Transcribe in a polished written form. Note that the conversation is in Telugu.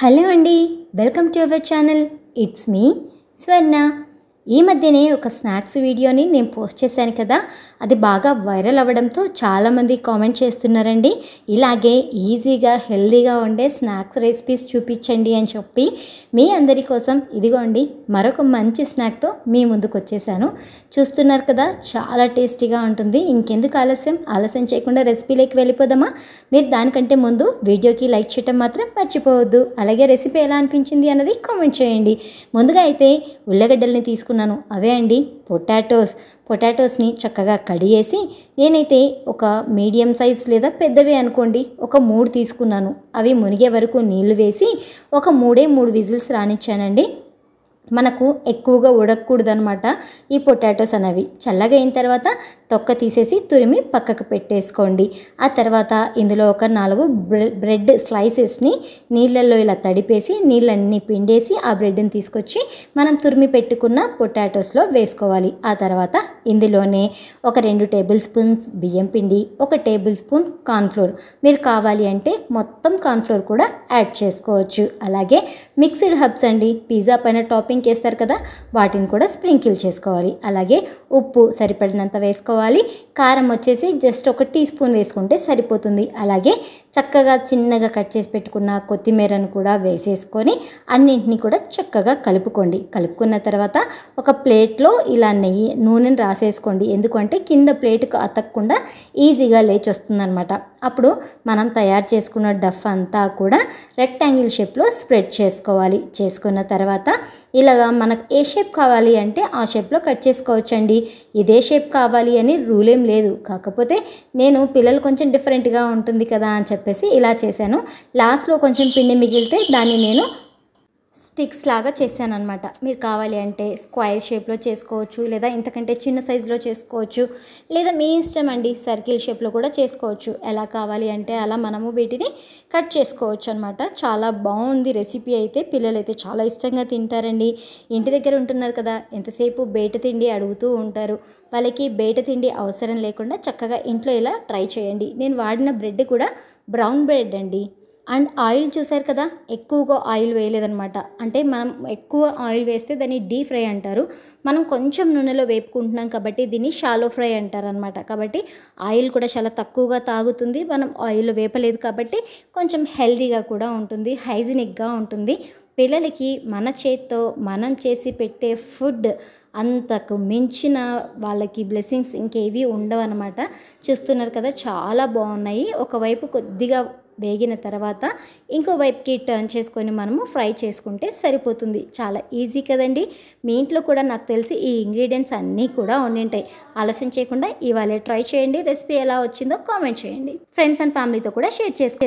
హలో అండి, welcome to our channel. It's me స్వర్ణ. ఈ మధ్యనే ఒక స్నాక్స్ వీడియోని నేను పోస్ట్ చేశాను కదా, అది బాగా వైరల్ అవ్వడంతో చాలామంది కామెంట్ చేస్తున్నారండి. ఇలాగే ఈజీగా హెల్తీగా ఉండే స్నాక్స్ రెసిపీస్ చూపించండి అని చెప్పి మీ అందరి కోసం ఇదిగోండి మరొక మంచి స్నాక్తో మీ ముందుకు వచ్చేసాను. చూస్తున్నారు కదా, చాలా టేస్టీగా ఉంటుంది. ఇంకెందుకు ఆలస్యం చేయకుండా రెసిపీలోకి వెళ్ళిపోదామా? మీరు దానికంటే ముందు వీడియోకి లైక్ చేయటం మాత్రం మర్చిపోవద్దు. అలాగే రెసిపీ ఎలా అనిపించింది అన్నది కామెంట్ చేయండి. ముందుగా అయితే ఉల్లగడ్డల్ని తీసుకున్నాను, అవే అండి పొటాటోస్ని చక్కగా కడిగేసి నేనైతే ఒక మీడియం సైజ్ లేదా పెద్దవి అనుకోండి ఒక 3 తీసుకున్నాను. అవి మునిగే వరకు నీళ్లు వేసి ఒక 3 విజిల్స్ రానిచ్చానండి. మనకు ఎక్కువగా ఉడకకూడదు అనమాట ఈ పొటాటోస్ అనేవి. చల్లగా అయిన తర్వాత తొక్క తీసేసి తురిమి పక్కకు పెట్టేసుకోండి. ఆ తర్వాత ఇందులో ఒక 4 బ్రెడ్ స్లైసెస్ని నీళ్ళల్లో ఇలా తడిపేసి నీళ్ళన్నీ పిండేసి ఆ బ్రెడ్ని తీసుకొచ్చి మనం తురిమి పెట్టుకున్న పొటాటోస్లో వేసుకోవాలి. ఆ తర్వాత ఇందులోనే ఒక 2 టేబుల్ స్పూన్స్ బియ్యం పిండి, 1 టేబుల్ స్పూన్ కార్న్ఫ్లోర్, మీరు కావాలి అంటే మొత్తం కార్న్ఫ్లోర్ కూడా యాడ్ చేసుకోవచ్చు. అలాగే మిక్స్డ్ హర్బ్స్ అండి, పిజ్జా పైన టాపింగ్ వేస్తారు కదా, వాటిని కూడా స్ప్రింకిల్ చేసుకోవాలి. అలాగే ఉప్పు సరిపడినంత వేసుకోవాలి. కారం వచ్చేసి జస్ట్ 1 టీ స్పూన్ వేసుకుంటే సరిపోతుంది. అలాగే చక్కగా చిన్నగా కట్ చేసి పెట్టుకున్న కొత్తిమీరను కూడా వేసేసుకొని అన్నింటినీ కూడా చక్కగా కలుపుకున్న తర్వాత ఒక ప్లేట్లో ఇలా నూనెను రాసేసుకోండి. ఎందుకంటే కింద ప్లేట్కు అతకకుండా ఈజీగా లేచి వస్తుందన్నమాట. అప్పుడు మనం తయారు చేసుకున్న డఫ్ అంతా కూడా రెక్టాంగిల్ షేప్లో స్ప్రెడ్ చేసుకోవాలి. చేసుకున్న తర్వాత ఇలాగా మనకు ఏ షేప్ కావాలి అంటే ఆ షేప్లో కట్ చేసుకోవచ్చండి. ఇదే షేప్ కావాలి అని రూల్ ఏం లేదు. కాకపోతే నేను పిల్లలు కొంచెం డిఫరెంట్గా ఉంటుంది కదా అని చెప్పేసి ఇలా చేశాను. లాస్ట్లో కొంచెం పిండి మిగిలితే దాన్ని నేను స్టిక్స్ లాగా చేశాను అనమాట. మీరు కావాలి అంటే స్క్వేర్ షేప్లో చేసుకోవచ్చు, లేదా ఇంతకంటే చిన్న సైజులో చేసుకోవచ్చు, లేదా మీ ఇష్టం అండి, సర్కిల్ షేప్లో కూడా చేసుకోవచ్చు. ఎలా కావాలి అంటే అలా మనము వీటిని కట్ చేసుకోవచ్చు అనమాట. చాలా బాగుంది రెసిపీ అయితే. పిల్లలు అయితే చాలా ఇష్టంగా తింటారండి. ఇంటి దగ్గర ఉంటున్నారు కదా, ఎంతసేపు బయట తిండి అడుగుతూ ఉంటారు. వాళ్ళకి బయట తిండి అవసరం లేకుండా చక్కగా ఇంట్లో ఇలా ట్రై చేయండి. నేను వాడిన బ్రెడ్ కూడా బ్రౌన్ బ్రెడ్ అండి. అండ్ ఆయిల్ చూసారు కదా, ఎక్కువగా ఆయిల్ వేయలేదనమాట. అంటే మనం ఎక్కువ ఆయిల్ వేస్తే దాన్ని డీప్ ఫ్రై అంటారు. మనం కొంచెం నూనెలో వేపుకుంటున్నాం కాబట్టి దీన్ని షాలో ఫ్రై అంటారనమాట. కాబట్టి ఆయిల్ కూడా చాలా తక్కువగా తాగుతుంది. మనం ఆయిల్ వేపలేదు కాబట్టి కొంచెం హెల్తీగా కూడా ఉంటుంది, హైజీనిక్గా ఉంటుంది. పిల్లలకి మన చేత్తో మనం చేసి పెట్టే ఫుడ్ అంతకు మించిన వాళ్ళకి బ్లెస్సింగ్స్ ఇంకేవి ఉండవు అనమాట. చూస్తున్నారు కదా, చాలా బాగున్నాయి. ఒకవైపు కొద్దిగా వేగిన తర్వాత ఇంకో వైపుకి టర్న్ చేసుకొని మనము ఫ్రై చేసుకుంటే సరిపోతుంది. చాలా ఈజీ కదండి. మీ ఇంట్లో కూడా నాకు తెలిసి ఈ ఇంగ్రీడియంట్స్ అన్నీ కూడా ఉండింటాయి. ఆలస్యం చేయకుండా ఇవాళ ట్రై చేయండి. రెసిపీ ఎలా వచ్చిందో కామెంట్ చేయండి. ఫ్రెండ్స్ అండ్ ఫ్యామిలీతో కూడా షేర్ చేసుకోండి.